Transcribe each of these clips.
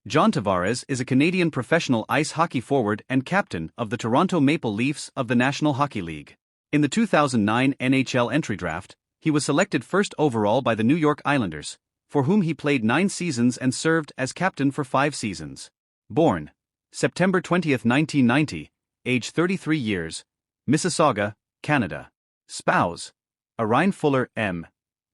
John Tavares is a Canadian professional ice hockey forward and captain of the Toronto Maple Leafs of the National Hockey League. In the 2009 NHL Entry Draft, he was selected first overall by the New York Islanders, for whom he played 9 seasons and served as captain for 5 seasons. Born September 20, 1990, age 33 years, Mississauga, Canada. Spouse Arine Fuller M.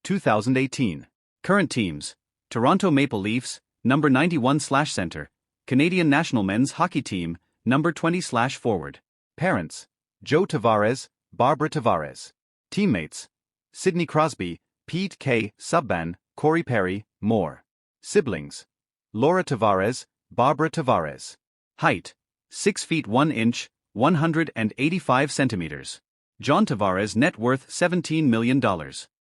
2018. Current teams: Toronto Maple Leafs, number 91/center, Canadian National Men's Hockey Team, number 20/forward. Parents: Joe Tavares, Barbara Tavares. Teammates: Sidney Crosby, Pete K. Subban, Corey Perry, more. Siblings: Laura Tavares, Barbara Tavares. Height: 6 feet 1 inch, 185 centimeters. John Tavares net worth $17 million.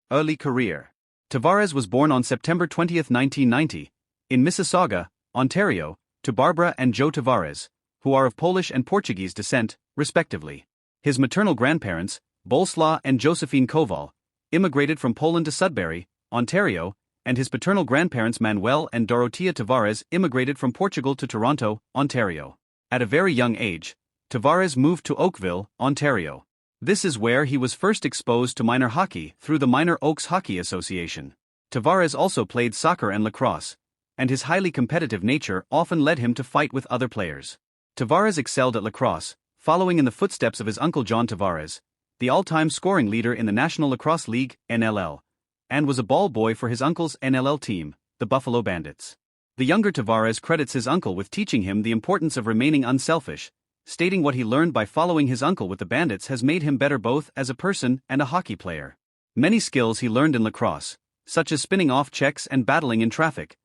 Early career: Tavares was born on September 20, 1990, in Mississauga, Ontario, to Barbara and Joe Tavares, who are of Polish and Portuguese descent, respectively. His maternal grandparents, Boleslaw and Josephine Kowal, immigrated from Poland to Sudbury, Ontario, and his paternal grandparents Manuel and Dorotea Tavares immigrated from Portugal to Toronto, Ontario. At a very young age, Tavares moved to Oakville, Ontario. This is where he was first exposed to minor hockey through the Minor Oaks Hockey Association. Tavares also played soccer and lacrosse, and his highly competitive nature often led him to fight with other players. Tavares excelled at lacrosse, following in the footsteps of his uncle John Tavares, the all-time scoring leader in the National Lacrosse League, NLL, and was a ball boy for his uncle's NLL team, the Buffalo Bandits. The younger Tavares credits his uncle with teaching him the importance of remaining unselfish, stating what he learned by following his uncle with the Bandits has made him better both as a person and a hockey player. Many skills he learned in lacrosse, such as spinning off checks and battling in traffic,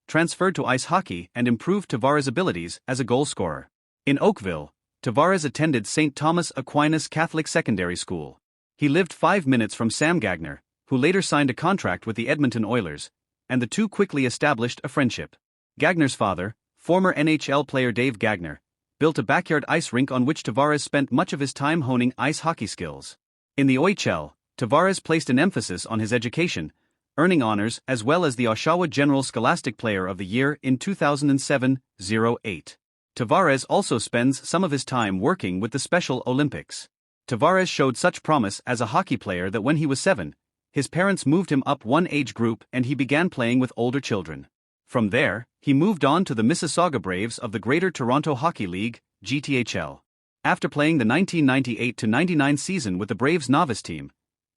transferred to ice hockey and improved Tavares' abilities as a goal scorer. In Oakville, Tavares attended St. Thomas Aquinas Catholic Secondary School. He lived 5 minutes from Sam Gagner, who later signed a contract with the Edmonton Oilers, and the two quickly established a friendship. Gagner's father, former NHL player Dave Gagner, built a backyard ice rink on which Tavares spent much of his time honing ice hockey skills. In the OHL, Tavares placed an emphasis on his education, earning honors as well as the Oshawa General Scholastic Player of the Year in 2007-08. Tavares also spends some of his time working with the Special Olympics. Tavares showed such promise as a hockey player that when he was 7, his parents moved him up one age group and he began playing with older children. From there, he moved on to the Mississauga Braves of the Greater Toronto Hockey League, GTHL. After playing the 1998-99 season with the Braves novice team,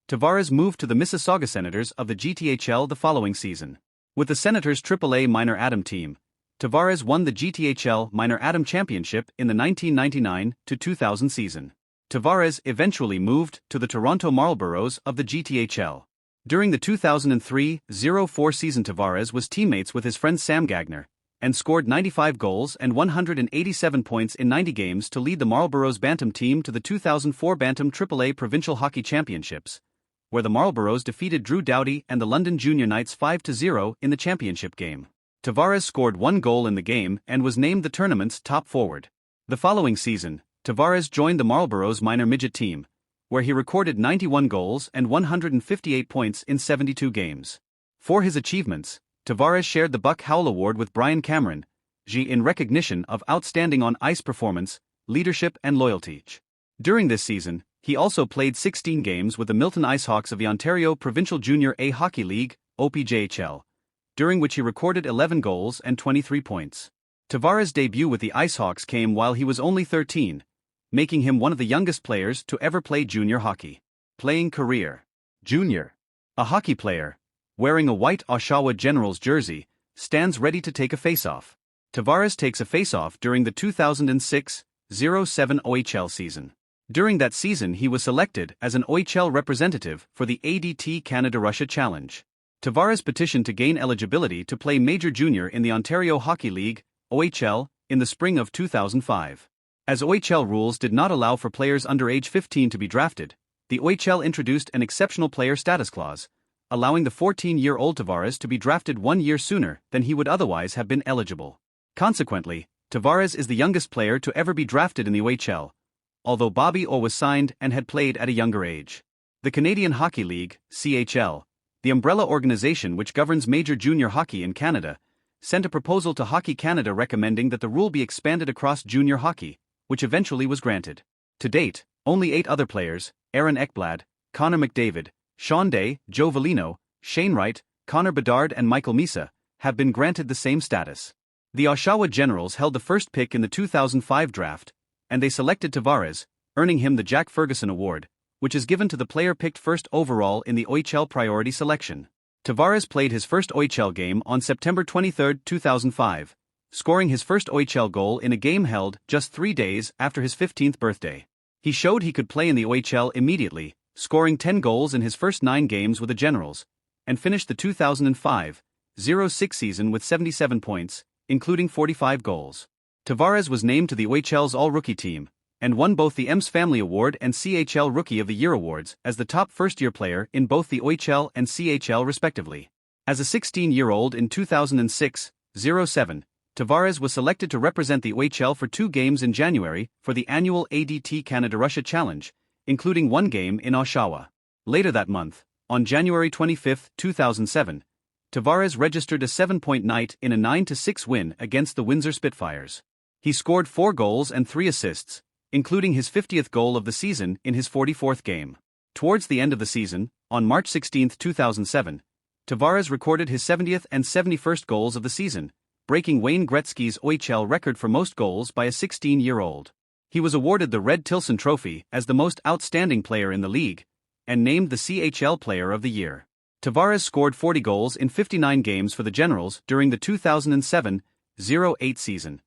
Tavares moved to the Mississauga Senators of the GTHL the following season. With the Senators' AAA Minor Atom team, Tavares won the GTHL Minor Atom Championship in the 1999-2000 season. Tavares eventually moved to the Toronto Marlboros of the GTHL. During the 2003-04 season, Tavares was teammates with his friend Sam Gagner, and scored 95 goals and 187 points in 90 games to lead the Marlboros Bantam team to the 2004 Bantam AAA Provincial Hockey Championships, where the Marlboros defeated Drew Doughty and the London Junior Knights 5-0 in the championship game. Tavares scored 1 goal in the game and was named the tournament's top forward. The following season, Tavares joined the Marlboros minor midget team, where he recorded 91 goals and 158 points in 72 games. For his achievements, Tavares shared the Buck Howell Award with Brian Cameron, in recognition of outstanding on-ice performance, leadership and loyalty. During this season, he also played 16 games with the Milton IceHawks of the Ontario Provincial Junior A Hockey League, OPJHL, during which he recorded 11 goals and 23 points. Tavares' debut with the IceHawks came while he was only 13, making him one of the youngest players to ever play junior hockey. Playing career: Junior. A hockey player, wearing a white Oshawa Generals jersey, stands ready to take a faceoff. Tavares takes a faceoff during the 2006-07 OHL season. During that season he was selected as an OHL representative for the ADT Canada-Russia Challenge. Tavares petitioned to gain eligibility to play Major Junior in the Ontario Hockey League, OHL, in the spring of 2005. As OHL rules did not allow for players under age 15 to be drafted, the OHL introduced an exceptional player status clause, allowing the 14-year-old Tavares to be drafted 1 year sooner than he would otherwise have been eligible. Consequently, Tavares is the youngest player to ever be drafted in the OHL, although Bobby Orr was signed and had played at a younger age. The Canadian Hockey League, CHL, the umbrella organization which governs major junior hockey in Canada, sent a proposal to Hockey Canada recommending that the rule be expanded across junior hockey, which eventually was granted. To date, only 8 other players, Aaron Ekblad, Connor McDavid, Sean Day, Joe Velino, Shane Wright, Connor Bedard and Michael Misa, have been granted the same status. The Oshawa Generals held the first pick in the 2005 draft, and they selected Tavares, earning him the Jack Ferguson Award, which is given to the player picked first overall in the OHL priority selection. Tavares played his first OHL game on September 23, 2005, scoring his first OHL goal in a game held just 3 days after his 15th birthday. He showed he could play in the OHL immediately, scoring 10 goals in his first 9 games with the Generals, and finished the 2005-06 season with 77 points, including 45 goals. Tavares was named to the OHL's All-Rookie team, and won both the Ems Family Award and CHL Rookie of the Year awards as the top first-year player in both the OHL and CHL respectively. As a 16-year-old in 2006-07, Tavares was selected to represent the OHL for 2 games in January for the annual ADT Canada-Russia Challenge, including 1 game in Oshawa. Later that month, on January 25, 2007, Tavares registered a 7-point night in a 9-6 win against the Windsor Spitfires. He scored 4 goals and 3 assists, including his 50th goal of the season in his 44th game. Towards the end of the season, on March 16, 2007, Tavares recorded his 70th and 71st goals of the season, breaking Wayne Gretzky's OHL record for most goals by a 16-year-old. He was awarded the Red Tilson Trophy as the most outstanding player in the league, and named the CHL Player of the Year. Tavares scored 40 goals in 59 games for the Generals during the 2007-08 season,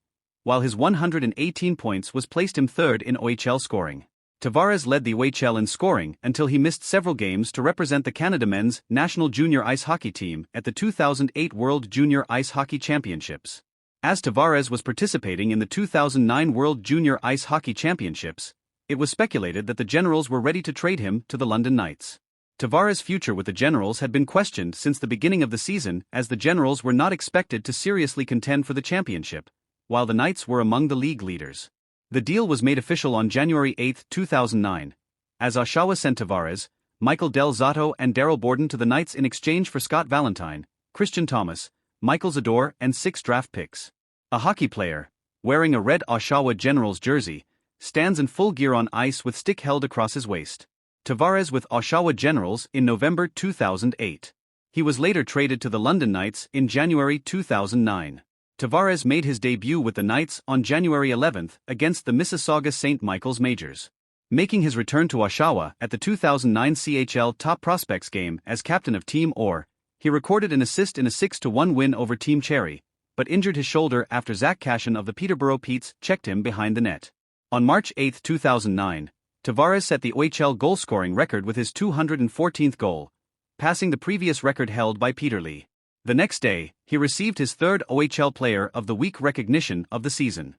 while his 118 points was placed him third in OHL scoring. Tavares led the OHL in scoring until he missed several games to represent the Canada men's national junior ice hockey team at the 2008 World Junior Ice Hockey Championships. As Tavares was participating in the 2009 World Junior Ice Hockey Championships, it was speculated that the Generals were ready to trade him to the London Knights. Tavares' future with the Generals had been questioned since the beginning of the season, as the Generals were not expected to seriously contend for the championship, while the Knights were among the league leaders. The deal was made official on January 8, 2009, as Oshawa sent Tavares, Michael Del Zotto and Daryl Borden to the Knights in exchange for Scott Valentine, Christian Thomas, Michael Zador and 6 draft picks. A hockey player, wearing a red Oshawa Generals jersey, stands in full gear on ice with stick held across his waist. Tavares with Oshawa Generals in November 2008. He was later traded to the London Knights in January 2009. Tavares made his debut with the Knights on January 11 against the Mississauga St. Michael's Majors. Making his return to Oshawa at the 2009 CHL Top Prospects game as captain of Team Orr, he recorded an assist in a 6-1 win over Team Cherry, but injured his shoulder after Zach Cashin of the Peterborough Petes checked him behind the net. On March 8, 2009, Tavares set the OHL goal-scoring record with his 214th goal, passing the previous record held by Peter Lee. The next day, he received his 3rd OHL Player of the Week recognition of the season.